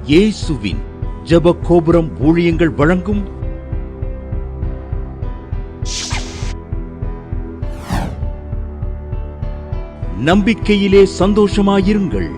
இயேசுவின் ஜெப கோபுரம் ஊழியங்கள் வழங்கும் நம்பிக்கையிலே சந்தோஷமாயிருங்கள்.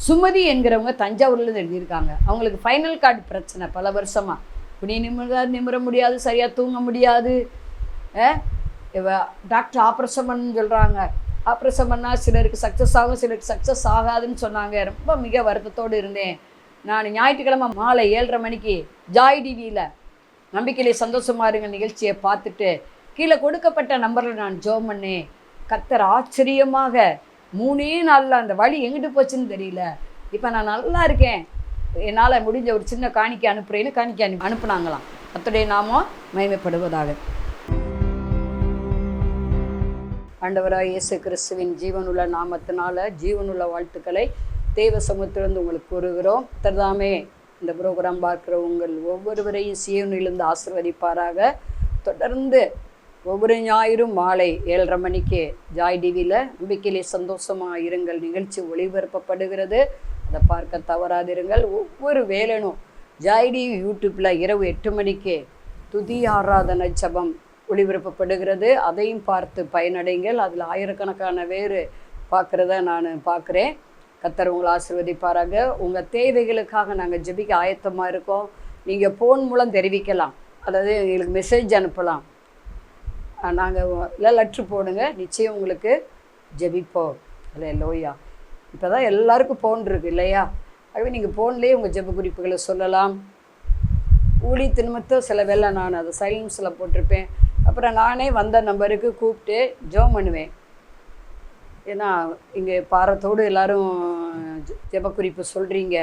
சுமதி என்கிறவங்க தஞ்சாவூர்லேருந்து எழுதியிருக்காங்க. அவங்களுக்கு ஃபைனல் கார்டு பிரச்சனை பல வருஷமாக. குனி நிமிர முடியாது, சரியாக தூங்க முடியாது. டாக்டர் ஆப்ரேஷன் பண்ணு சொல்கிறாங்க. ஆப்ரேஷன் பண்ணால் சிலருக்கு சக்ஸஸ் ஆகும், சிலருக்கு சக்ஸஸ் ஆகாதுன்னு சொன்னாங்க. ரொம்ப மிக வருத்தத்தோடு இருந்தேன். நான் ஞாயிற்றுக்கிழமை மாலை 7:30 மணிக்கு ஜாய் டிவியில் நம்பிக்கையிலே சந்தோஷமாக இருங்க நிகழ்ச்சியை பார்த்துட்டு கீழே கொடுக்கப்பட்ட நம்பரில் நான் ஜெபம் பண்ணேன். கர்த்தர் ஆச்சரியமாக 3 நாளில் அந்த வலி எங்கிட்டு போச்சுன்னு தெரியல. இப்போ நான் நல்லா இருக்கேன், என்னால் முடிஞ்ச ஒரு சின்ன காணிக்கை அனுப்புகிறேன்னு காணிக்கை அனுப்புனாங்களாம். கர்த்தருடைய நாமம் மகிமைப்படுவதாக. ஆண்டவராக இயேசு கிறிஸ்துவின் ஜீவனுள்ள நாமத்தினால ஜீவனுள்ள வாழ்த்துக்களை தேவ சமூகத்திலிருந்து உங்களுக்கு கூறுகிறோம். தர்தாமே இந்த ப்ரோக்ராம் பார்க்குற உங்கள் ஒவ்வொருவரையும் சீவனிலிருந்து ஆசீர்வதிப்பாராக. தொடர்ந்து ஒவ்வொரு ஞாயிறும் மாலை 7:30 மணிக்கு ஜாய் டிவியில் நம்பிக்கையிலே சந்தோஷமாக இருங்கள் நிகழ்ச்சி ஒளிபரப்பப்படுகிறது. அதை பார்க்க தவறாதிருங்கள். ஒவ்வொரு வேலனும் ஜாய் டிவி யூடியூப்பில் இரவு 8 மணிக்கு துதி ஆராதனை ஜெபம் ஒளிபரப்பப்படுகிறது. அதையும் பார்த்து பயனடைங்கள். அதில் ஆயிரக்கணக்கான பேர் பார்க்குறத நான் பார்க்குறேன். கர்த்தர் உங்களை ஆசீர்வதிப்பாராக. உங்கள் தேவைகளுக்காக நாங்கள் ஜெபிக்க ஆயத்தமாக இருக்கோம். நீங்கள் ஃபோன் மூலம் தெரிவிக்கலாம், அதாவது எங்களுக்கு மெசேஜ் அனுப்பலாம். நாங்கள் இல்லை லெட்ரு போடுங்க, நிச்சயம் உங்களுக்கு ஜெபிப்போம். இல்லை லோயா, இப்போ தான் எல்லாருக்கும் ஃபோன் இருக்குது இல்லையா? ஆகவே நீங்கள் ஃபோன்லேயே உங்கள் ஜெப குறிப்புகளை சொல்லலாம். ஊழியத்து நிமித்தம் சில வேளை நான் அதை சைலன்ஸில் போட்டிருப்பேன். அப்புறம் நானே வந்த நம்பருக்கு கூப்பிட்டு ஜெபம் பண்ணுவேன். ஏன்னா இங்கே பாரத்தோடு எல்லோரும் ஜெப குறிப்பு சொல்கிறீங்க.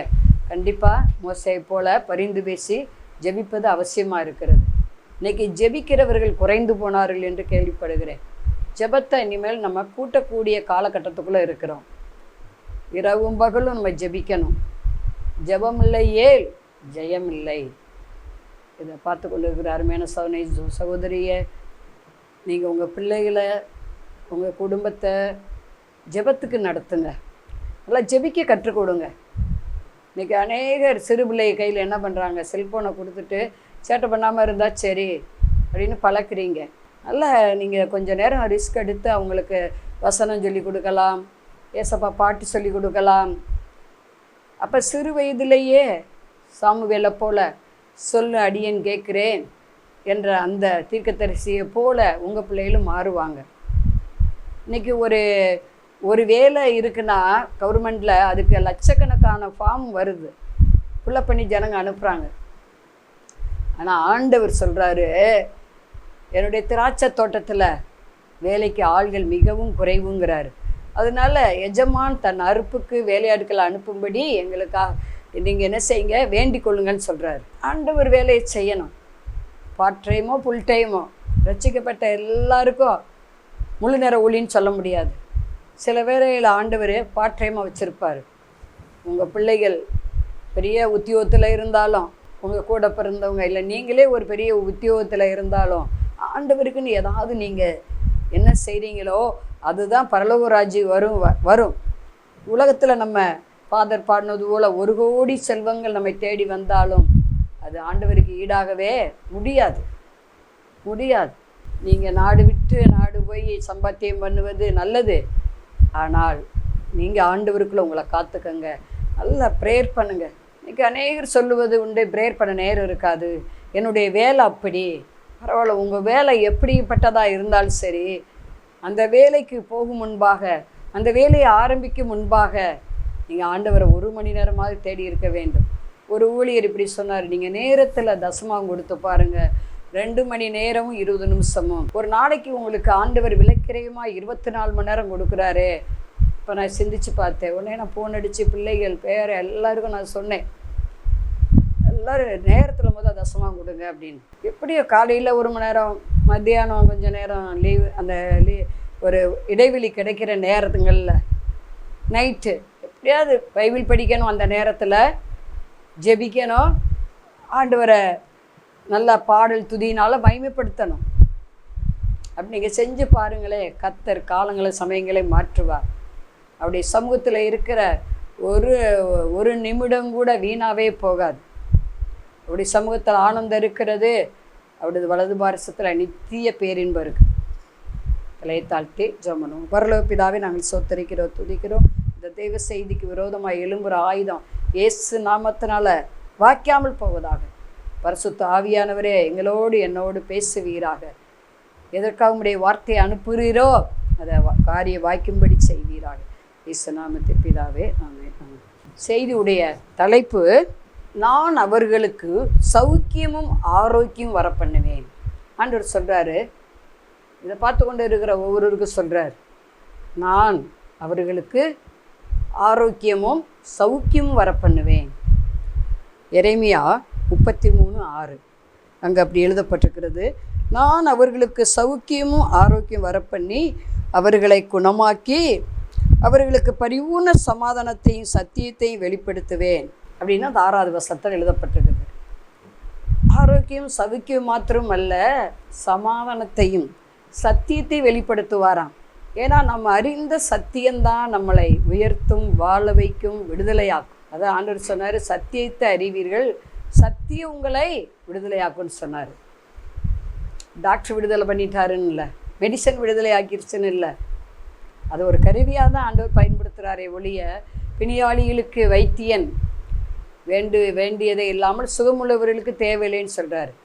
கண்டிப்பாக மோசையை போல் பரிந்து பேசி ஜெபிப்பது அவசியமாக இருக்கிறது. இன்றைக்கி ஜெபிக்கிறவர்கள் குறைந்து போனார்கள் என்று கேள்விப்படுகிறேன். ஜெபத்தை இனிமேல் நம்ம கூட்டக்கூடிய காலகட்டத்துக்குள்ளே இருக்கிறோம். இரவும் பகலும் நம்ம ஜெபிக்கணும். ஜெபம் இல்லையே ஜெயம் இல்லை. இதை பார்த்து கொண்டு இருக்கிற அருமையான சகோதரியை, நீங்கள் உங்கள் பிள்ளைகளை உங்கள் குடும்பத்தை ஜெபத்துக்கு நடத்துங்க. நல்லா ஜெபிக்க கற்றுக் கொடுங்க. இன்றைக்கி அநேகர் சிறு பிள்ளை கையில் என்ன பண்ணுறாங்க, செல்ஃபோனை கொடுத்துட்டு சேட்டை பண்ணாமல் இருந்தால் சரி அப்படின்னு பழக்கிறீங்க. நல்லா நீங்கள் கொஞ்சம் நேரம் ரிஸ்க் எடுத்து அவங்களுக்கு வசனம் சொல்லி கொடுக்கலாம், ஏசப்பா பாட்டு சொல்லி கொடுக்கலாம். அப்போ சிறு வயதிலேயே சாமுவேலை போல் சொல்லு அடியேன் கேட்குறேன் என்ற அந்த தீர்க்கதரிசியை போல் உங்கள் பிள்ளைகளும் மாறுவாங்க. இன்றைக்கி ஒரு வேலை இருக்குன்னா கவர்மெண்டில் அதுக்கு லட்சக்கணக்கான ஃபார்ம் வருது, ஃபுல்லப் பண்ணி ஜனங்க அனுப்புகிறாங்க. ஆனால் ஆண்டவர் சொல்கிறாரு, என்னுடைய திராட்சை தோட்டத்தில் வேலைக்கு ஆள்கள் மிகவும் குறைவுங்கிறாரு. அதனால எஜமான் தன் அறுப்புக்கு வேலையாட்களை அனுப்பும்படி எங்களுக்காக நீங்கள் என்ன செய்யுங்க, வேண்டிக் கொள்ளுங்கன்னு சொல்கிறாரு. ஆண்டவர் வேலையை செய்யணும். பார்ட் டைமோ ஃபுல் டைமோ ரட்சிக்கப்பட்ட எல்லாருக்கும் முழு நேர ஊழின்னு சொல்ல முடியாது. சில வேளையில் ஆண்டவர் பார்ட் டைமாக வச்சுருப்பார். உங்கள் பிள்ளைகள் பெரிய உத்தியோகத்தில் இருந்தாலும், உங்கள் கூட பிறந்தவங்க இல்லை நீங்களே ஒரு பெரிய உத்தியோகத்தில் இருந்தாலும், ஆண்டவருக்குன்னு ஏதாவது நீங்கள் என்ன செய்கிறீங்களோ அதுதான் பரலோக ராஜ்யம் வரும். உலகத்தில் நம்ம ஃபாதர் பாடினது போல் 1 கோடி செல்வங்கள் நம்மை தேடி வந்தாலும் அது ஆண்டவருக்கு ஈடாகவே முடியாது. நீங்கள் நாடு விட்டு நாடு போய் சம்பாத்தியம் பண்ணுவது நல்லது. ஆனால் நீங்கள் ஆண்டவருக்குள்ளே உங்களை காத்துக்கங்க, நல்லா ப்ரேயர் பண்ணுங்கள். இன்றைக்கி அநேகர் சொல்லுவது உண்டு, ப்ரேயர் பண்ண நேரம் இருக்காது, என்னுடைய வேலை அப்படி. பரவாயில்ல, உங்கள் வேலை எப்படிப்பட்டதாக இருந்தாலும் சரி, அந்த வேலைக்கு போகும் முன்பாக, அந்த வேலையை ஆரம்பிக்கும் முன்பாக நீங்கள் ஆண்டவரை 1 மணி நேரமாவது தேடி இருக்க வேண்டும். ஒரு ஊழியர் இப்படி சொன்னார், நீங்கள் நேரத்தில் தசமாவும் கொடுத்து பாருங்கள், 2 மணி நேரமும் 20 நிமிஷமும். ஒரு நாளைக்கு உங்களுக்கு ஆண்டவர் விலைக்கிரயமாக 24 மணி நேரம் கொடுக்குறாரு. இப்போ நான் சிந்திச்சு பார்த்தேன். உடனே நான் ஃபோன் அடித்து பிள்ளைகள் பேர் எல்லாருக்கும் நான் சொன்னேன், எல்லோரும் நேரத்தில் முதல் தசமாவும் கொடுங்க அப்படின்னு. எப்படியோ காலையில் 1 மணி நேரம், மத்தியானம் கொஞ்சம் நேரம் லீவ், அந்த ஒரு இடைவெளி கிடைக்கிற நேரத்துங்களில் நைட்டு எப்படியாவது பைபிள் படிக்கணும், அந்த நேரத்தில் ஜெபிக்கணும், ஆண்டவரை நல்லா பாடல் துதியினால் மகிமைப்படுத்தணும். அப்படி நீங்கள் செஞ்சு பாருங்களே, கர்த்தர் காலங்களை சமயங்களை மாற்றுவார். அப்படி சமூகத்தில் இருக்கிற ஒரு நிமிடம் கூட வீணாவே போகாது. அப்படி சமூகத்தில் ஆனந்தம் இருக்கிறது, அப்படி வலது பாரசத்தில் நித்திய பேரின்பம் இருக்குது. தலையை தாழ்த்தி ஜெபம் பண்ணுவோம். பரலோக பிதாவே, நாங்கள் சோத்தரிக்கிறோம், துதிக்கிறோம். இந்த தெய்வ செய்திக்கு விரோதமாக எழும்புகிற ஆயுதம் இயேசு நாமத்தினால வாய்க்காமல் போவதாக. பரிசுத்த ஆவியானவரே எங்களோடு என்னோடு பேசுவீராக. எதற்காக உம்முடைய வார்த்தையை அனுப்புகிறீரோ அதை காரிய வாய்க்கும்படி செய்வீராக. இயேசு நாமத்தில் பிதாவே ஆமென். செய்தியுடைய தலைப்பு, நான் அவர்களுக்கு சௌக்கியமும் ஆரோக்கியம் வர பண்ணுவேன். ஆண்டவர் சொல்கிறாரு, இதை பார்த்து கொண்டு இருக்கிற ஒவ்வொருவருக்கும் சொல்கிறார், நான் அவர்களுக்கு ஆரோக்கியமும் சௌக்கியமும் வர பண்ணுவேன். எரேமியா 33:6 அங்கே அப்படி எழுதப்பட்டிருக்கிறது. நான் அவர்களுக்கு சௌக்கியமும் ஆரோக்கியம் வர பண்ணி அவர்களை குணமாக்கி அவர்களுக்கு பரிபூர்ண சமாதானத்தையும் சத்தியத்தையும் வெளிப்படுத்துவேன் அப்படின்னா அது 6வது வசனத்தில் எழுதப்பட்டிருக்குது. ஆரோக்கியம் சௌக்கியம் மாத்திரம் அல்ல, சமாதானத்தையும் சத்தியத்தை வெளிப்படுத்துவாராம். ஏன்னா நம்ம அறிந்த சத்தியம்தான் நம்மளை உயர்த்தும், வாழ வைக்கும், விடுதலையாக்கும். அதான் ஆண்டவர் சொன்னார், சத்தியத்தை அறிவீர்கள், சத்தியம் உங்களை விடுதலையாக்கும்னு சொன்னார். டாக்டர் விடுதலை பண்ணிட்டாருன்னு இல்லை, மெடிசன் விடுதலை ஆக்கிருச்சுன்னு இல்லை, அது ஒரு கருவியாக தான் ஆண்டவர் பயன்படுத்துகிறாரே ஒழிய பிணியாளிகளுக்கு வைத்தியன் வேண்டியதை இல்லாமல் சுகமுள்ளவர்களுக்கு தேவையில்லைன்னு சொல்கிறாரு.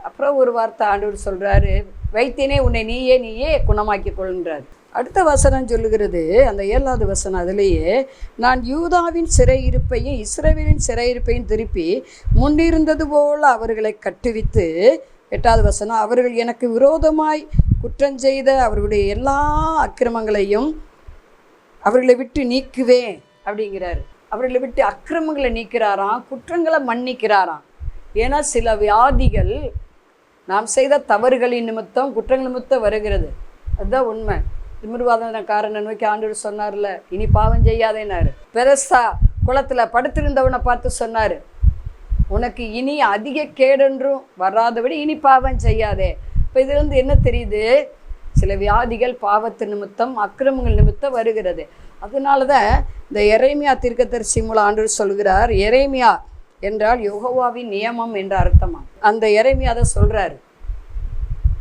அப்புறம் ஒரு வார்த்தை ஆண்டவர் சொல்கிறாரு, வைத்தியனே உன்னை நீயே குணமாக்கி கொள்கிறார். அடுத்த வசனம் சொல்லுகிறது, அந்த 7வது வசனம், அதிலேயே நான் யூதாவின் சிறையிருப்பையும் இஸ்ரவேலின் சிறையிருப்பையும் திருப்பி முன்னிருந்தது போல அவர்களை கட்டுவித்து, 8வது வசனம், அவர்கள் எனக்கு விரோதமாய் குற்றஞ்செய்த அவர்களுடைய எல்லா அக்கிரமங்களையும் அவர்களை விட்டு நீக்குவேன் அப்படிங்கிறார். அவர்களை விட்டு அக்கிரமங்களை நீக்கிறாராம், குற்றங்களை மன்னிக்கிறாராம். ஏன்னா சில வியாதிகள் நாம் செய்த தவறுகளின் நிமித்தம் குற்றங்கள் நிமித்தம் வருகிறது. அதுதான் உண்மை. திமிர்வாதக்காரனை நோக்கி ஆண்டவர் சொன்னார்ல, இனி பாவம் செய்யாதேனாரு. பெருசா குளத்தில் படுத்திருந்தவனை பார்த்து சொன்னார், உனக்கு இனி அதிக கேடென்றும் வராதபடி இனி பாவம் செய்யாதே. இப்போ இதுலேருந்து என்ன தெரியுது, சில வியாதிகள் பாவத்து நிமித்தம் அக்கிரமங்கள் நிமித்தம் வருகிறது. அதனால தான் இந்த எரேமியா தீர்க்கதரிசி மூலம் ஆண்டவர் சொல்கிறார், எரேமியா என்றால் யெகோவாவின் நியமம் என்ற அர்த்தமா. அந்த எரேமியா தான் சொல்கிறாரு,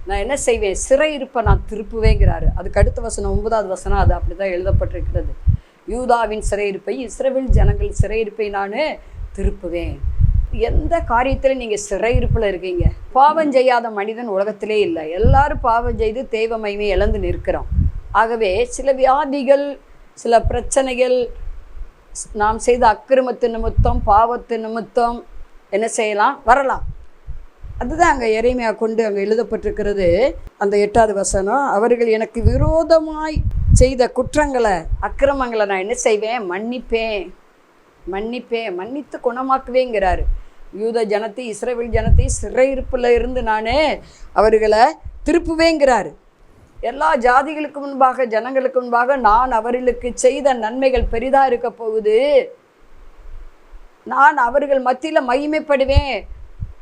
நான் என்ன செய்வேன், சிறையிருப்பை நான் திருப்புவேங்கிறாரு. அதுக்கு அடுத்த வசனம் 9வது வசனம் அது அப்படி தான் எழுதப்பட்டிருக்கிறது. யூதாவின் சிறையிருப்பை இஸ்ரவேல் ஜனங்கள் சிறையிருப்பை நான் திருப்புவேன். எந்த காரியத்தில் நீங்கள் சிறையிருப்பில் இருக்கீங்க? பாவம் செய்யாத மனிதன் உலகத்திலே இல்லை. எல்லாரும் பாவம் செய்து தெய்வ மகிமை இழந்து நிற்கிறோம். ஆகவே சில வியாதிகள், சில பிரச்சனைகள் நாம் செய்த அக்கிரமத்து நிமித்தம் பாவத்து நிமித்தம் என்ன செய்யலாம், வரலாம். அதுதான் அங்கே எரேமியா கொண்டு அங்கே எழுதப்பட்டிருக்கிறது. அந்த 8வது வசனம், அவர்கள் எனக்கு விரோதமாய் செய்த குற்றங்களை அக்கிரமங்களை நான் என்ன செய்வேன், மன்னித்து குணமாக்குவேங்கிறாரு. யூத ஜனத்தை இஸ்ரவேல் ஜனத்தை சிறையிருப்பில் இருந்து நான் அவர்களை திருப்புவேங்கிறாரு. எல்லா ஜாதிகளுக்கு முன்பாக ஜனங்களுக்கு முன்பாக நான் அவர்களுக்கு செய்த நன்மைகள் பெரிதாக இருக்க போகுது. நான் அவர்கள் மத்தியில் மகிமைப்படுவேன்,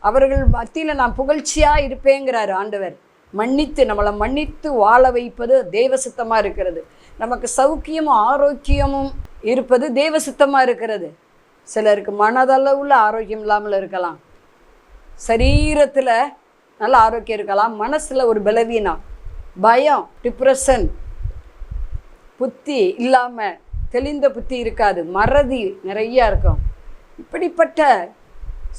அவர்கள் மத்தியில் நான் புகழ்ச்சியாக இருப்பேங்கிறாரு ஆண்டவர். நம்மளை மன்னித்து வாழ வைப்பது தேவ சித்தமாக இருக்கிறது. நமக்கு சௌக்கியமும் ஆரோக்கியமும் இருப்பது தேவ சித்தமாக இருக்கிறது. சிலருக்கு மனதளவுல ஆரோக்கியம் இல்லாமல் இருக்கலாம், சரீரத்தில் நல்ல ஆரோக்கியம் இருக்கலாம், மனசில் ஒரு பலவீனம், பயம், டிப்ரெஷன், புத்தி இல்லாமல் தெளிந்த புத்தி இருக்காது, மறதி நிறையா இருக்கும். இப்படிப்பட்ட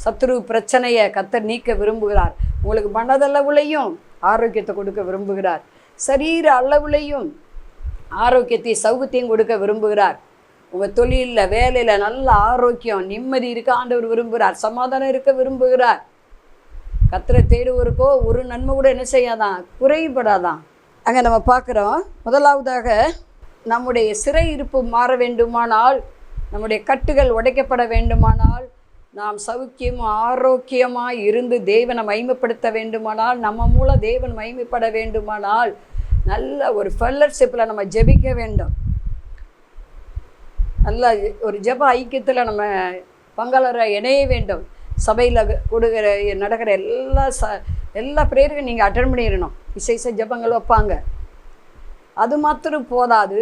சத்துரு பிரச்சனையை கர்த்தர் நீக்க விரும்புகிறார். உங்களுக்கு மனதளவுலையும் ஆரோக்கியத்தை கொடுக்க விரும்புகிறார், சரீர அளவுலையும் ஆரோக்கியத்தை சௌகத்தையும் கொடுக்க விரும்புகிறார். உங்கள் தொழிலில் வேலையில் நல்ல ஆரோக்கியம் நிம்மதி இருக்க ஆண்டவர் விரும்புகிறார், சமாதானம் இருக்க விரும்புகிறார். கர்த்தரை தேடுவோருக்கோ ஒரு நன்மை கூட என்ன செய்யாதான், குறைபடாதான். அங்கே நம்ம பார்க்குறோம், முதலாவதாக நம்முடைய சிறையிருப்பு மாற வேண்டுமானால், நம்முடைய கட்டுகள் உடைக்கப்பட வேண்டுமானால், நாம் சௌக்கியமும் ஆரோக்கியமாக இருந்து தேவனை மகிமைப்படுத்த வேண்டுமானால், நம்ம மூலம் தேவன் மகிமைப்பட வேண்டுமானால், நல்ல ஒரு ஃபெல்லர்ஷிப்பில் நம்ம ஜெபிக்க வேண்டும். நல்ல ஒரு ஜெப ஐக்கியத்தில் நம்ம பங்காளரை இணைய வேண்டும். சபையில் நடக்கிற எல்லா பிரேயருக்கும் நீங்கள் அட்டன் பண்ணிடணும். விசேஷ ஜெபங்கள் வைப்பாங்க, அது மாத்திரம் போதாது.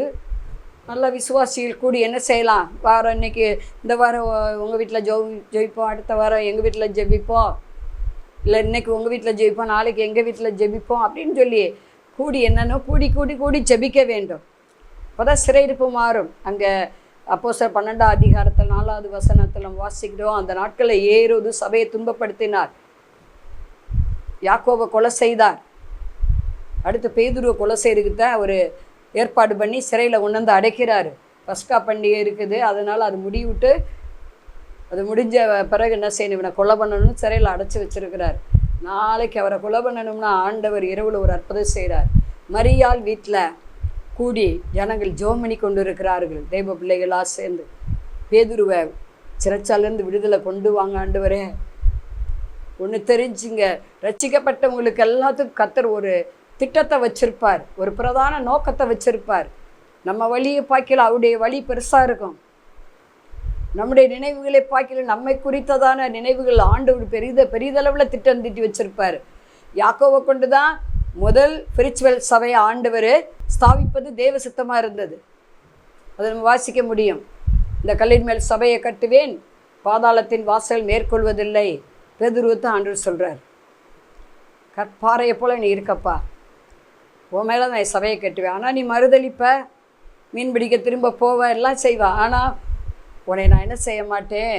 நல்ல விசுவாசிகள் கூடி என்ன செய்யலாம், வாரம் இன்றைக்கி இந்த வாரம் உங்கள் வீட்டில் ஜெபிப்போம், அடுத்த வாரம் எங்கள் வீட்டில் ஜெபிப்போம், இல்லை இன்றைக்கி உங்கள் வீட்டில் ஜெபிப்போம், நாளைக்கு எங்கள் வீட்டில் ஜெபிப்போம் அப்படின்னு சொல்லி கூடி என்னென்னோ கூடி ஜெபிக்க வேண்டும். அப்போ தான் சிறையிருப்பு மாறும். அங்கே அப்போஸ்தலர் 12ஆம் அதிகாரத்தில் 4வது வசனத்தில் வாசிக்கிறோம். அந்த நாட்களில் ஏரோது சபையை துன்பப்படுத்தினார், யாக்கோபை கொலை செய்தார். அடுத்து பேதுருவை கொலை செய்யறதுக்கு தான் ஒரு ஏற்பாடு பண்ணி சிறையில் கொண்டு வந்து அடைக்கிறாரு. பஸ்கா பண்டிகை இருக்குது, அதனால் அது முடிவிட்டு அது முடிஞ்ச பிறகு என்ன செய்யணும், இவனை கொலை பண்ணணும்னு சிறையில் அடைச்சி வச்சிருக்கிறார். நாளைக்கு அவரை கொலை பண்ணணும்னா ஆண்டவர் இரவில் ஒரு அற்புதம் செய்கிறார். மரியாள் வீட்டில் கூடி ஜனங்கள் ஜெபம் பண்ணி கொண்டு இருக்கிறார்கள், தெய்வ பிள்ளைகளாக சேர்ந்து. பேதுருவை சிறைச்சாலேருந்து விடுதலை கொண்டு வாங்க ஆண்டவரே. ஒன்று தெரிஞ்சுங்க, ரட்சிக்கப்பட்டவங்களுக்கு எல்லாத்துக்கும் கர்த்தர் ஒரு திட்டத்தை வச்சிருப்பார், ஒரு பிரதான நோக்கத்தை வச்சிருப்பார். நம்ம வழியை பார்க்கல அவருடைய வழி பெருசாக இருக்கும். நம்முடைய நினைவுகளை பார்க்கல நம்மை குறித்ததான நினைவுகள் ஆண்டவர் பெரிதளவில் திட்டம் தீட்டி வச்சிருப்பார். யாக்கோவை கொண்டு தான் முதல் ஸ்பிரிச்சுவல் சபையை ஆண்டவர் ஸ்தாபிப்பது தேவ சித்தமாக இருந்தது. அதை நம்ம வாசிக்க முடியும். இந்த கல்லின் மேல் சபையை கட்டுவேன், பாதாளத்தின் வாசல் மேற்கொள்வதில்லை. பேதுருவை ஆண்டவர் சொல்கிறார், கற்பாறையை போல் நீ இருக்கப்பா, உன் மேலே நான் சபையை கட்டுவேன். ஆனால் நீ மறுதளிப்ப, மீன் பிடிக்க திரும்ப போவ, எல்லாம் செய்வேன், ஆனால் உன்னை நான் என்ன செய்ய மாட்டேன்,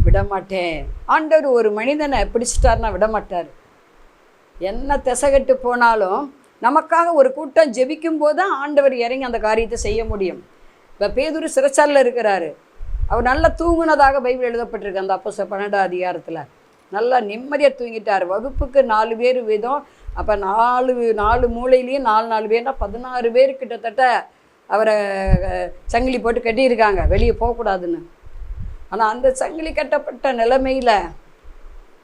விட மாட்டேன். ஆண்டவர் ஒரு மனிதனை பிடிச்சிட்டாருன்னா விட மாட்டார். என்ன திசைகட்டு போனாலும் நமக்காக ஒரு கூட்டம் ஜெபிக்கும் போது தான் ஆண்டவர் இறங்கி அந்த காரியத்தை செய்ய முடியும். இப்போ பேதுரு சிறைச்சாலையில் இருக்கிறாரு, அவர் நல்லா தூங்குனதாக பைபிள் எழுதப்பட்டிருக்கு. அந்த அப்போஸ்தலர் 12ஆம் அதிகாரத்தில் நல்லா நிம்மதியாக தூங்கிட்டார். வகுப்புக்கு 4 பேர் வீதம். அப்போ 4 மூலையிலையும் 4 பேர்னா 16 பேர் கிட்டத்தட்ட அவரை சங்கிலி போட்டு கட்டியிருக்காங்க, வெளியே போகக்கூடாதுன்னு. ஆனால் அந்த சங்கிலி கட்டப்பட்ட நிலைமையில்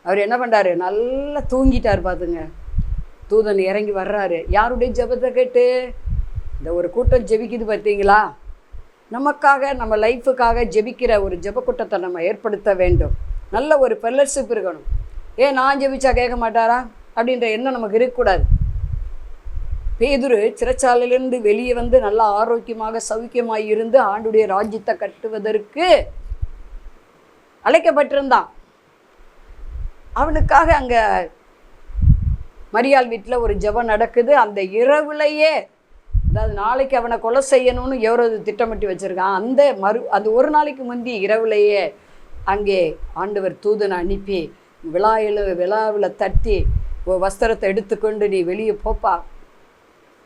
அவர் என்ன பண்ணுறாரு, நல்லா தூங்கிட்டார். பார்த்துங்க, தூதன் இறங்கி வர்றாரு. யாருடைய ஜெபத்தை கேட்டு? இந்த ஒரு கூட்டம் ஜெபிக்குது பார்த்தீங்களா, நமக்காக நம்ம லைஃபுக்காக ஜெபிக்கிற ஒரு ஜெப கூட்டத்தை நம்ம ஏற்படுத்த வேண்டும். நல்ல ஒரு ஃபெல்லோஷிப் இருக்கணும். ஏன் நான் ஜெபிச்சா கேட்க மாட்டாரா அப்படின்ற எண்ணம் நமக்கு இருக்கக்கூடாது. பேதுரு சிறைச்சாலையிலிருந்து வெளியே வந்து நல்லா ஆரோக்கியமாக சௌக்கியமாக இருந்து ஆண்டுடைய ராஜ்யத்தை கட்டுவதற்கு அழைக்கப்பட்டிருந்தான். அவனுக்காக அங்கே மரியாள் வீட்டில் ஒரு ஜெபம் நடக்குது. அந்த இரவுலையே, அதாவது நாளைக்கு அவனை கொலை செய்யணும்னு எவரோ திட்டமிட்டு வச்சுருக்கான். அந்த ஒரு நாளைக்கு முந்தி இரவுலையே அங்கே ஆண்டவர் தூதனை அனுப்பி விழாவில் தட்டி வஸ்திரத்தை எடுத்துக்கொண்டு நீ வெளியே போப்பா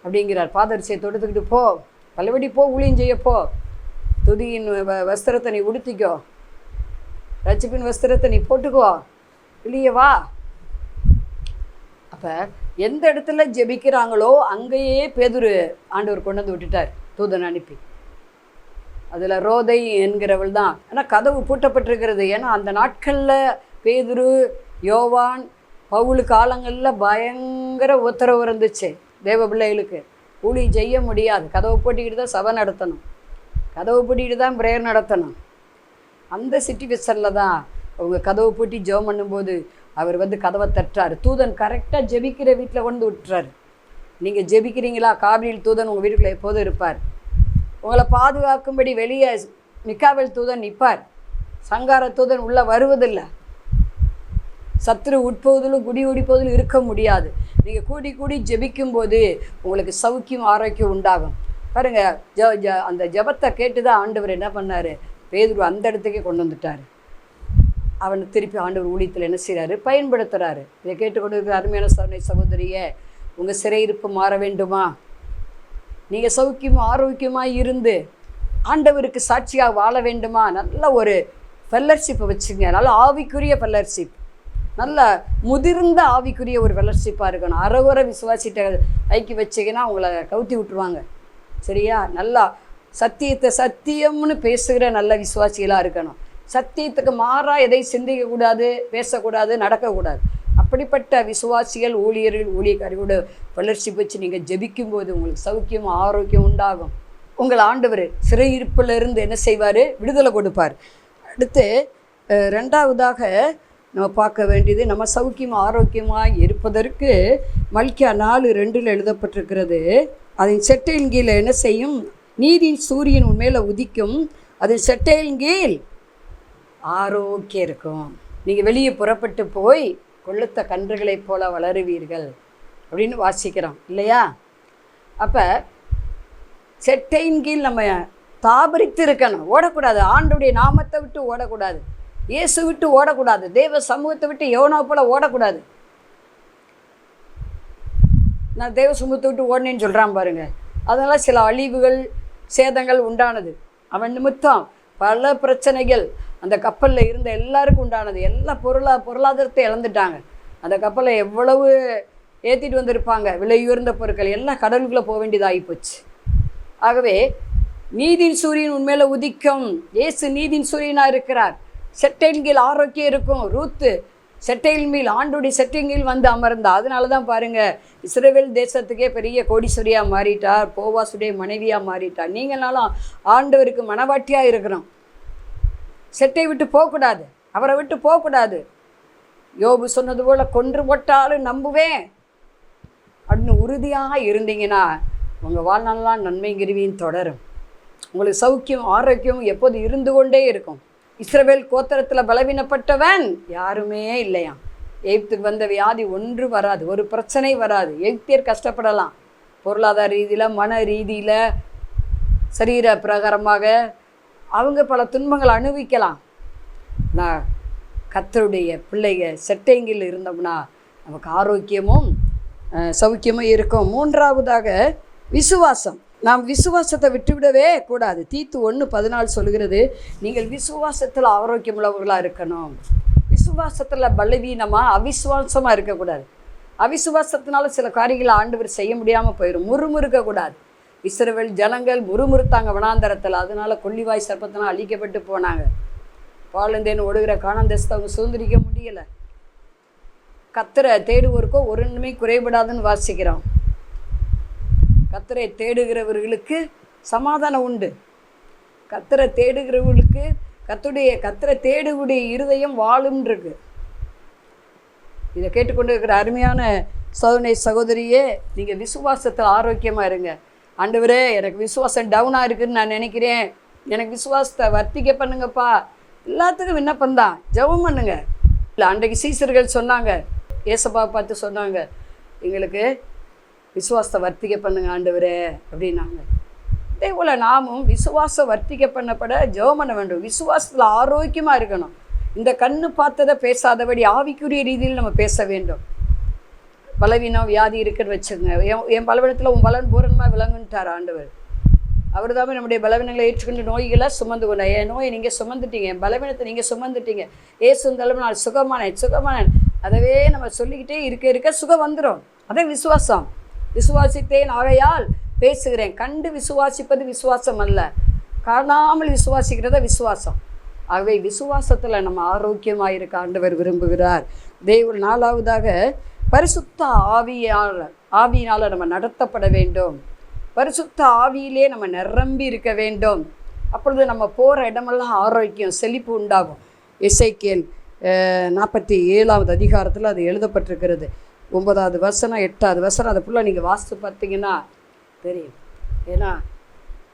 அப்படிங்கிறார். பாதரிசியை தொடுத்துக்கிட்டு போ, பல்லபடி போ, ஊழியம் செய்ய போ, துதியின் வஸ்திரத்தை நீ உடுத்திக்கோ, ரட்சிப்பின் வஸ்திரத்தை நீ போட்டுக்கோ, வெளியே வா. அப்போ எந்த இடத்துல ஜெபிக்கிறாங்களோ அங்கேயே பேதுரு ஆண்டவர் கொண்டு வந்து விட்டுட்டார் தூதன் அனுப்பி. அதில் ரோதை என்கிறவள் தான். ஆனால் கதவு பூட்டப்பட்டிருக்கிறது. ஏன்னா அந்த நாட்களில் பேதுரு, யோவான், பவுல் காலங்களில் பயங்கர உத்தரவு இருந்துச்சு. தேவ பிள்ளைகளுக்கு ஊழியம் செய்ய முடியாது, கதவை பூட்டிக்கிட்டு தான் சபை நடத்தணும், கதவை பூட்டிக்கிட்டு தான் ப்ரேயர் நடத்தணும். அந்த சிச்சுவேஷனில் தான் அவங்க கதவை பூட்டி ஜெபம் பண்ணும்போது அவர் வந்து கதவை தட்டுறாரு. தூதன் கரெக்டாக ஜெபிக்கிற வீட்டில் கொண்டு விட்டுறாரு. நீங்கள் ஜெபிக்கிறீங்களா, காபிரியல் தூதன் உங்கள் வீட்டுக்குள்ளே எப்போதும் இருப்பார். உங்களை பாதுகாக்கும்படி வெளியே மிக்காவேல் தூதன் நிற்பார். சங்கார தூதன் உள்ளே வருவதில்லை. சத்துரு உட்போவதிலும் குடி உடிப்போதிலும் இருக்க முடியாது. நீங்கள் கூடி கூடி ஜெபிக்கும்போது உங்களுக்கு சௌக்கியம் ஆரோக்கியம் உண்டாகும். பாருங்கள், அந்த ஜெபத்தை கேட்டு தான் ஆண்டவர் என்ன பண்ணார், பேதுரு அந்த இடத்துக்கே கொண்டு வந்துட்டார். அவனை திருப்பி ஆண்டவர் ஊழியத்தில் என்ன செய்கிறாரு, பயன்படுத்துகிறாரு. இதை கேட்டுக்கொண்டு இருக்கிற அருமையான சகோதரியே, உங்கள் சிறையிருப்பு மாற வேண்டுமா? நீங்கள் சௌக்கியமாக ஆரோக்கியமாக இருந்து ஆண்டவருக்கு சாட்சியாக வாழ வேண்டுமா? நல்ல ஒரு ஃபெல்லர்ஷிப்பை வச்சுங்க. நல்ல ஆவிக்குரிய ஃபெல்லர்ஷிப், நல்ல முதிர்ந்த ஆவிக்குரிய ஒரு ஃபெல்லர்ஷிப்பாக இருக்கணும். அறகுற விசுவாசிட்ட ஐக்கி வச்சிங்கன்னா உங்களை கவுத்தி விட்டுருவாங்க. சரியா? நல்லா சத்தியத்தை சத்தியம்னு பேசுகிற நல்ல விசுவாசிகளாக இருக்கணும். சத்தியத்துக்கு மாறாக எதை சிந்திக்கக்கூடாது, பேசக்கூடாது, நடக்கக்கூடாது. அப்படிப்பட்ட விசுவாசிகள், ஊழியர்கள், ஊழியக்காரியோட ஃபெல்லர்ஷிப் வச்சு நீங்கள் ஜெபிக்கும்போது உங்களுக்கு சௌக்கியம் ஆரோக்கியம் உண்டாகும். உங்கள் ஆண்டவர் சிறையிருப்பிலிருந்து என்ன செய்வார், விடுதலை கொடுப்பார். அடுத்து ரெண்டாவதாக நம்ம பார்க்க வேண்டியது, நம்ம சௌக்கியம் ஆரோக்கியமாக இருப்பதற்கு மல்கியா 4:2 எழுதப்பட்டிருக்கிறது. அதன் செட்டையின் கீழே என்ன செய்யும், நீதியின் சூரியன் உண்மையில உதிக்கும், அதன் செட்டையின் கீழ் ஆரோக்கியம் இருக்கும். நீங்கள் வெளியே புறப்பட்டு போய் கொள்ளுத்த கன்றுகளைப் போல வளருவீர்கள் அப்படின்னு வாசிக்கிறோம் இல்லையா? அப்போ செட்டையின் கீழ் நம்ம ஸ்தாபரித்து இருக்கணும். ஓடக்கூடாது. ஆண்டவருடைய நாமத்தை விட்டு ஓடக்கூடாது. இயேசு விட்டு ஓடக்கூடாது. தேவ சமூகத்தை விட்டு எவனோ போல ஓடக்கூடாது. நான் தேவ சமூகத்தை விட்டு ஓடினேன்னு சொல்கிறான் பாருங்க. அதனால் சில அழிவுகள் சேதங்கள் உண்டானது. அவன் நிமித்தம் பல பிரச்சனைகள் அந்த கப்பலில் இருந்த எல்லாருக்கும் உண்டானது. எல்லா பொருளாதாரத்தை இழந்துட்டாங்க. அந்த கப்பலை எவ்வளவு ஏற்றிட்டு வந்திருப்பாங்க, விலை உயர்ந்த பொருட்கள் எல்லாம் கடலுக்குள்ளே போக வேண்டியதாகி போச்சு. ஆகவே நீதியின் சூரியன் உண்மையில உதிக்கும். இயேசு நீதியின் சூரியனாக இருக்கிறார். செட்டையின் கீழ் ஆரோக்கியம் இருக்கும். ரூத்து செட்டையின் மேல் ஆண்டுடைய செட்டையின் கீழ் வந்து அமர்ந்தா. அதனால தான் பாருங்கள், இஸ்ரவேல் தேசத்துக்கே பெரிய கோடீஸ்வரியாக மாறிட்டார். போவாசுடைய மனைவியாக மாறிட்டார். நீங்களாலும் ஆண்டவருக்கு மனவாட்டியாக இருக்கணும். செட்டை விட்டு போகக்கூடாது. அவரை விட்டு போகக்கூடாது. யோபு சொன்னது போல் கொன்று போட்டாலும் நம்புவேன் அப்படின்னு உறுதியாக இருந்தீங்கன்னா உங்கள் வாழ்நாளெலாம் நன்மை கிருவியும் தொடரும். உங்களுக்கு சௌக்கியம் ஆரோக்கியம் எப்போது இருந்து கொண்டே இருக்கும். இஸ்ரவேல் கோத்திரத்தில் பலவீனப்பட்டவன் யாருமே இல்லையாம். எகிப்துக்கு வந்த வியாதி ஒன்று வராது, ஒரு பிரச்சனை வராது. எகிப்தியர் கஷ்டப்படலாம், பொருளாதார ரீதியில், மன ரீதியில், சரீர பிரகாரமாக அவங்க பல துன்பங்களை அனுபவிக்கலாம். நான் கர்த்தருடைய பிள்ளைக செட்டைங்கில் இருந்தோம்னா நமக்கு ஆரோக்கியமும் சௌக்கியமும் இருக்கும். மூன்றாவதாக விசுவாசம். நாம் விசுவாசத்தை விட்டுவிடவே கூடாது. தீத்து 1:14 சொல்கிறது, நீங்கள் விசுவாசத்தில் ஆரோக்கியம் உள்ளவர்களாக இருக்கணும். விசுவாசத்தில் பலவீனமாக அவிசுவாசமாக இருக்கக்கூடாது. அவிசுவாசத்தினால சில காரியங்களை ஆண்டவர் செய்ய முடியாமல் போயிடும். முறுமுறுக்கக்கூடாது. இஸ்ரவேல் ஜனங்கள் முறுமுறுத்தாங்க வனாந்தரத்தில். அதனால கொள்ளிவாய் சர்ப்பத்தினால் அழிக்கப்பட்டு போனாங்க. பாலந்தேன் ஓடுகிற கானான் தேசத்தை அவங்க சுதந்திரிக்க முடியலை. கர்த்தரை தேடுவோருக்கோ ஒரு நன்மை குறைபடாதுன்னு வாசிக்கிறோம். கர்த்தரை தேடுகிறவர்களுக்கு சமாதானம் உண்டு. கர்த்தரை தேடுகிறவர்களுக்கு கர்த்தரை தேடுடைய இருதயம் வாழும் இருக்கு. இதை கேட்டுக்கொண்டு இருக்கிற அருமையான சகோதரனே சகோதரியே, நீங்கள் விசுவாசத்தில் ஆரோக்கியமாக இருங்க. ஆண்டவரே, எனக்கு விசுவாசம் டவுனாக இருக்குதுன்னு நான் நினைக்கிறேன், எனக்கு விசுவாசத்தை வர்த்திக்க பண்ணுங்கப்பா. எல்லாத்துக்கும் விண்ணப்பம் தான், ஜெபம் பண்ணுங்க. இல்லை, அன்றைக்கு சீசர்கள் சொன்னாங்க, ஏசப்பாவை பார்த்து சொன்னாங்க, எங்களுக்கு விசுவாசத்தை வர்த்திக்க பண்ணுங்க ஆண்டவரே அப்படின்னாங்க. அதே போல் நாமும் விசுவாசம் வர்த்திக்க பண்ணப்பட ஜெபம் பண்ண வேண்டும். விசுவாசத்தில் ஆரோக்கியமாக இருக்கணும். இந்த கண்ணு பார்த்ததை பேசாதபடி ஆவிக்குரிய ரீதியில் நம்ம பேச வேண்டும். பலவீனம் வியாதி இருக்குன்னு வச்சுக்கோங்க. என் பலவீனத்தில் உன் பலன் பூரணமாக விளங்குன்ட்டார் ஆண்டவர். அவர் தான் நம்முடைய பலவீனங்களை ஏற்றுக்கொண்டு நோய்களை சுமந்து கொண்டார். என் நோயை நீங்கள் சுமந்துட்டீங்க, என் பலவீனத்தை நீங்கள் சுமந்துட்டீங்க. ஏசும் தலைமை நான் சுகமானேன். அதவே நம்ம சொல்லிக்கிட்டே இருக்க சுகம் வந்துடும். அதே விசுவாசம். விசுவாசித்தேன் ஆகையால் பேசுகிறேன். கண்டு விசுவாசிப்பது விசுவாசம் அல்ல, காணாமல் விசுவாசிக்கிறத விசுவாசம். ஆகவே விசுவாசத்தில் நம்ம ஆரோக்கியமாக இருக்க ஆண்டவர் விரும்புகிறார். தேவன் நாலாவதாக பரிசுத்த ஆவியினால் நம்ம நடத்தப்பட வேண்டும். பரிசுத்த ஆவியிலே நம்ம நிரம்பி இருக்க வேண்டும். அப்பொழுது நம்ம போகிற இடமெல்லாம் ஆரோக்கியம் செழிப்பு உண்டாகும். எசேக்கியேல் 47வது அதிகாரத்தில் அது எழுதப்பட்டிருக்கிறது. 9வது வசனம் 8வது வசனம். அதை ஃபுல்லாக நீங்கள் வாசித்து பார்த்தீங்கன்னா தெரியும். ஏன்னா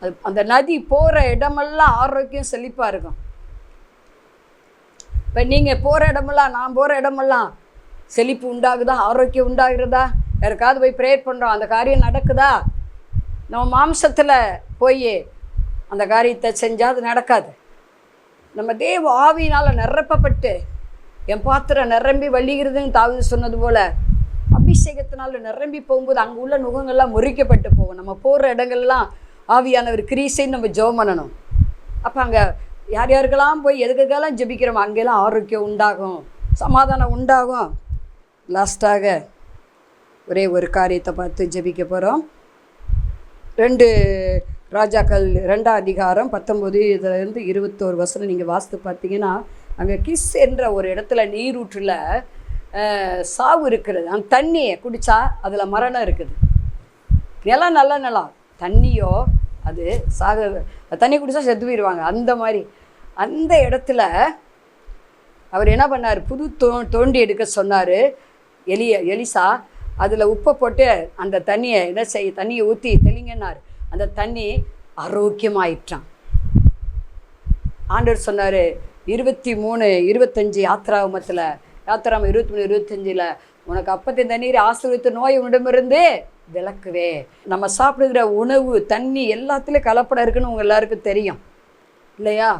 அது அந்த நதி போகிற இடமெல்லாம் ஆரோக்கியம் செழிப்பாக இருக்கும். இப்போ நீங்கள் போகிற இடமெல்லாம், நான் போகிற இடமெல்லாம் செழிப்பு உண்டாகுதா, ஆரோக்கியம் உண்டாகிறதா? யாருக்காவது போய் ப்ரேயர் பண்ணுறோம், அந்த காரியம் நடக்குதா? நம்ம மாம்சத்தில் போய் அந்த காரியத்தை செஞ்சால் அது நடக்காது. நம்ம தேவ ஆவியினால் நிரப்பப்பட்டு என் பாத்திரம் நிரம்பி வழிகிறதுன்னு தாவீது சொன்னது போல் அபிஷேகத்தினால நிரம்பி போகும்போது அங்கே உள்ள நுகங்கள்லாம் முறிக்கப்பட்டு போகும். நம்ம போகிற இடங்கள்லாம் ஆவியானவர் கிரீசைன்னு நம்ம ஜெபம் பண்ணணும். அப்போ அங்கே யார் யாருக்கெல்லாம் போய் எதுக்கெல்லாம் ஜெபிக்கிறோம் அங்கெல்லாம் ஆரோக்கியம் உண்டாகும், சமாதானம் உண்டாகும். லாஸ்ட்டாக ஒரே ஒரு காரியத்தை பார்த்து ஜெபிக்க போகிறோம். 2 ராஜாக்கள் 2ஆம் அதிகாரம் 19 21 வசனம் நீங்கள் வாசித்து பார்த்தீங்கன்னா, அங்கே கிஸ் என்ற ஒரு இடத்துல நீரூற்றில் சாவு இருக்கிறது. அந்த தண்ணியை குடித்தா அதில் மரணம் இருக்குது. நிலம் நல்ல நிலம், தண்ணியோ அது தண்ணி குடித்தா செத்து போயிடுவாங்க. அந்த மாதிரி அந்த இடத்துல அவர் என்ன பண்ணார், புது தோண்டி எடுக்க சொன்னார் எலிசா. அதில் உப்பை போட்டு அந்த தண்ணியை தண்ணியை ஊற்றி தெளிங்கன்னார். அந்த தண்ணி ஆரோக்கியமாயிட்டான். ஆண்டவர் சொன்னார் 23:25 யாத்திராமத்தில் 23:25 உனக்கு அப்பத்தின் தண்ணீர் ஆசீர்வதித்த நோய் உன்னிடமிருந்து விளக்குவே. நம்ம சாப்பிடுகிற உணவு, தண்ணி எல்லாத்துலேயும் கலப்படம் இருக்குன்னு உங்கள் எல்லாருக்கும் தெரியும் இல்லையா?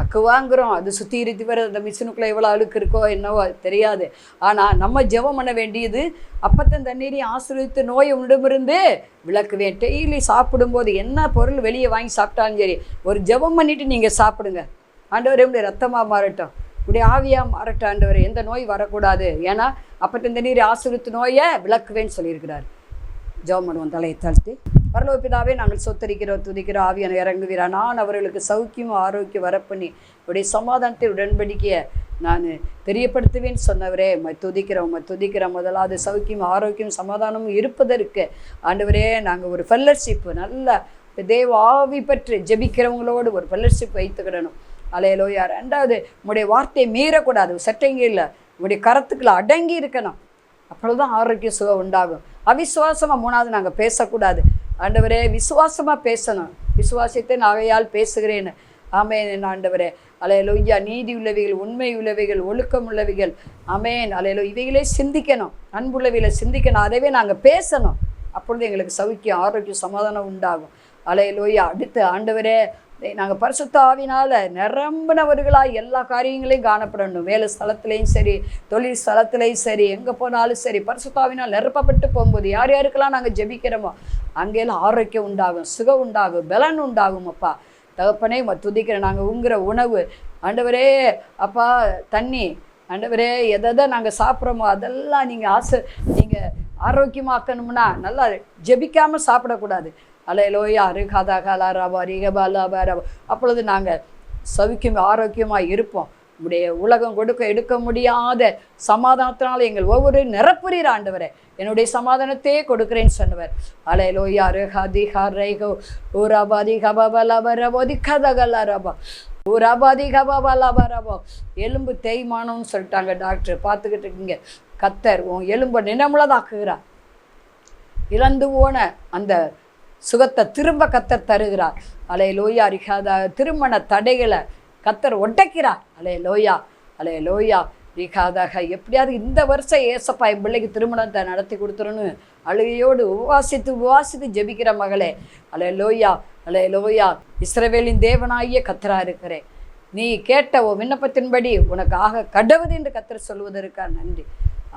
அக்கு வாங்குகிறோம், அது சுத்திகரித்து வர அந்த மிஷினுக்குள்ளே எவ்வளோ அழுக்கு இருக்கோ என்னவோ தெரியாது. ஆனால் நம்ம ஜெபம் பண்ண வேண்டியது அப்பத்தன் தண்ணீரையும் ஆசீர்வதித்து நோயை உடம்பிருந்து விளக்குவேன். டெய்லி சாப்பிடும்போது என்ன பொருள் வெளியே வாங்கி சாப்பிட்டாலும் சரி, ஒரு ஜெபம் பண்ணிவிட்டு நீங்கள் சாப்பிடுங்க. ஆண்டவரே உடைய ரத்தமாக மாறட்டும், உடைய ஆவியாக மாறட்டும் ஆண்டவரே, எந்த நோய் வரக்கூடாது. ஏன்னா அப்பத்தன் தண்ணீரை ஆசீர்வதித்து நோயை விளக்குவேன்னு சொல்லியிருக்கிறார். ஜெபம் பண்ணுவோம் தலையை தாழ்த்தி. பரலோக பிதாவே, நாங்கள் சொத்தரிக்கிறோம், துதிக்கிறோம். ஆவியான இறங்குவீரா. நான் அவர்களுக்கு சௌக்கியமும் ஆரோக்கியம் வரப்பண்ணி உடைய சமாதானத்தை உடன்படிக்கைய நான் தெரியப்படுத்துவேன்னு சொன்னவரே, துதிக்கிறோம் துதிக்கிறோம். முதலாவது சௌக்கியம் ஆரோக்கியம் சமாதானமும் இருப்பதற்கு ஆண்டவரே நாங்கள் ஒரு ஃபெல்லர்ஷிப், நல்ல தேவ ஆவி பற்றி ஜெபிக்கிறவங்களோடு ஒரு ஃபெல்லர்ஷிப் வைத்துக்கிடணும். அல்லேலூயா. ரெண்டாவது, உங்களுடைய வார்த்தையை மீறக்கூடாது, சட்டைங்க இல்லை, உங்களுடைய கரத்துக்குள்ள அடங்கி இருக்கணும். அப்பொழுதுதான் ஆரோக்கிய சுகம் உண்டாகும். அவிசுவாசமாக மூணாவது நாங்கள் பேசக்கூடாது. ஆண்டவரே விசுவாசமாக பேசணும். விசுவாசத்தை நகையால் பேசுகிறேன்னு. ஆமேன் ஆண்டவரே. அல்லேலூயா. நீதி உள்ளவைகள், உண்மை உள்ளவைகள், ஒழுக்கம் உள்ளவைகள், ஆமேன். அல்லேலூயா. இவைகளே சிந்திக்கணும், அன்புள்ளவைகளை சிந்திக்கணும், அதவே நாங்கள் பேசணும். அப்பொழுது எங்களுக்கு சௌக்கியம் ஆரோக்கியம் சமாதானம் உண்டாகும். அல்லேலூயா. அடுத்து ஆண்டவரே, நாங்கள் பரிசுத்த ஆவினால் நிரம்பினவர்களாக எல்லா காரியங்களையும் காணப்படணும். வேலை ஸ்தலத்துலேயும் சரி, தொழில் ஸ்தலத்துலேயும் சரி, எங்கே போனாலும் சரி, பரிசுத்த ஆவினால் நிரப்பப்பட்டு போகும்போது யார் யாருக்கெல்லாம் நாங்கள் ஜெபிக்கிறோமோ அங்கேயெல்லாம் ஆரோக்கியம் உண்டாகும், சுகம் உண்டாகும், பலன் உண்டாகும். அப்பா தகப்பனே துதிக்கிறேன். நாங்கள் உங்கிற உணவு ஆண்டவரே, அப்பா தண்ணி ஆண்டவரே, எதை நாங்கள் சாப்பிட்றோமோ அதெல்லாம் நீங்கள் ஆரோக்கியமாக்கணும்னா நல்லா ஜெபிக்காமல் சாப்பிடக்கூடாது. அல்லேலூயா. ரிகாதாகலாராபா ரிகபாலாபாரா. அப்பொழுது நாங்கள் சௌக்கியம் ஆரோக்கியமாக இருப்போம். உடைய உலகம் எடுக்க முடியாத சமாதானத்தினால எங்கள் ஒவ்வொரு நிரப்புறீர் ஆண்டவரே. என்னுடைய சமாதானத்தையே கொடுக்குறேன்னு சொன்னவர். அல்லேலூயா. ரிகாதிகா ரைகோ ஊராபாதி கபாபலாபரபோதி கதகலாரபா ஊராபாதி கபாபலாபரபோ. எலும்பு தேய்மானம்னு சொல்லிட்டாங்க டாக்டர். பார்த்துக்கிட்டு இருக்கீங்க. கத்தர் உன் எலும்பை நினமுள்ளதாக்குகிறார். இழந்து போன அந்த சுகத்தை திரும்ப கத்தர் தருகிறார். அல்லேலூயா. ரிகாதா. திருமண தடைகளை கத்தர் ஒட்டைக்கிறார். அல்லேலூயா. அல்லேலூயா. ரிகாதாக. எப்படியாவது இந்த வருஷம் ஏசப்பா என் பிள்ளைக்கு திருமணத்தை நடத்தி கொடுத்துருன்னு அழுகையோடு உபவாசித்து ஜெபிக்கிற மகளே, அல்லேலூயா. அல்லேலூயா. இஸ்ரவேலின் தேவனாகிய கத்தரா இருக்கிறேன். நீ கேட்ட விண்ணப்பத்தின்படி உனக்கு ஆக கடவுது என்று கத்தர் சொல்வதற்காக நன்றி.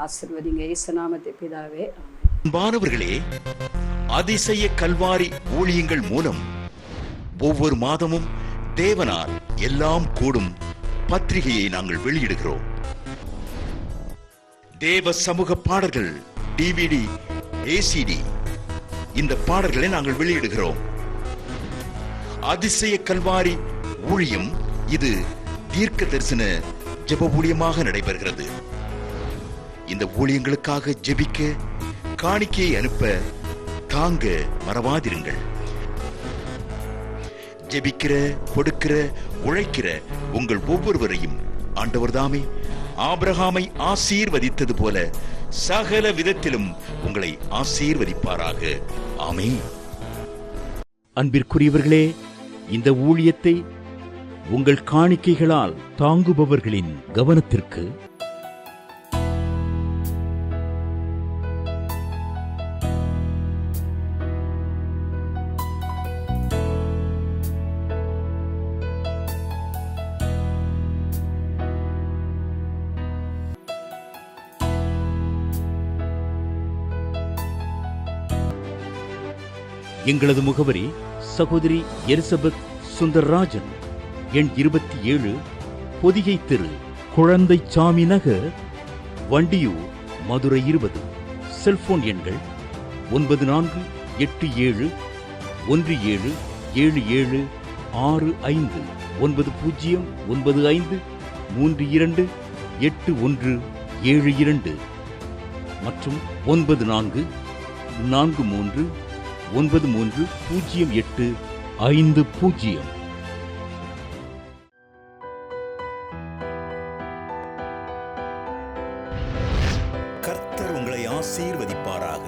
ஆசீர்வதிங்க இயேசு நாமத்தை பிதாவே. ஆமென். அன்பானவர்களே, அதிசய கல்வாரி ஊழியங்கள் மூலம் ஒவ்வொரு மாதமும் தேவனால் எல்லாம் கூடும் பத்திரிகையை நாங்கள் வெளியிடுகிறோம். தேவ சமூக பாடல்கள் DVD, ACD இந்த பாடல்களை நாங்கள் வெளியிடுகிறோம். அதிசய கல்வாரி ஊழியம் இது தீர்க்க தரிசன ஜெப ஊழியமாக நடைபெறுகிறது. இந்த ஊழியங்களுக்காக ஜெபிக்க, காணிக்கையை அனுப்ப தாங்க மறவாதிருங்கள். ஜெபிக்கிற, கொடுக்கிற, உழைக்கிற உங்கள் ஒவ்வொருவரையும் ஆண்டவர் தாமே ஆபிரகாமை ஆசீர்வதித்தது போல சகல விதத்திலும் உங்களை ஆசீர்வதிப்பாராக. ஆமென். அன்பிற்குரியவர்களே, இந்த ஊழியத்தை உங்கள் காணிக்கைகளால் தாங்குபவர்களின் கவனத்திற்கு எங்களது முகவரி சகோதரி எலிசபெத் சுந்தர்ராஜன், எண் 27, பொதிகை தெரு, குழந்தைச்சாமி நகர், வண்டியூர், மதுரை 20. செல்போன் எண்கள் 9480177765 9095328172 மற்றும் 94430850. கர்த்தர் உங்களை ஆசீர்வதிப்பாராக.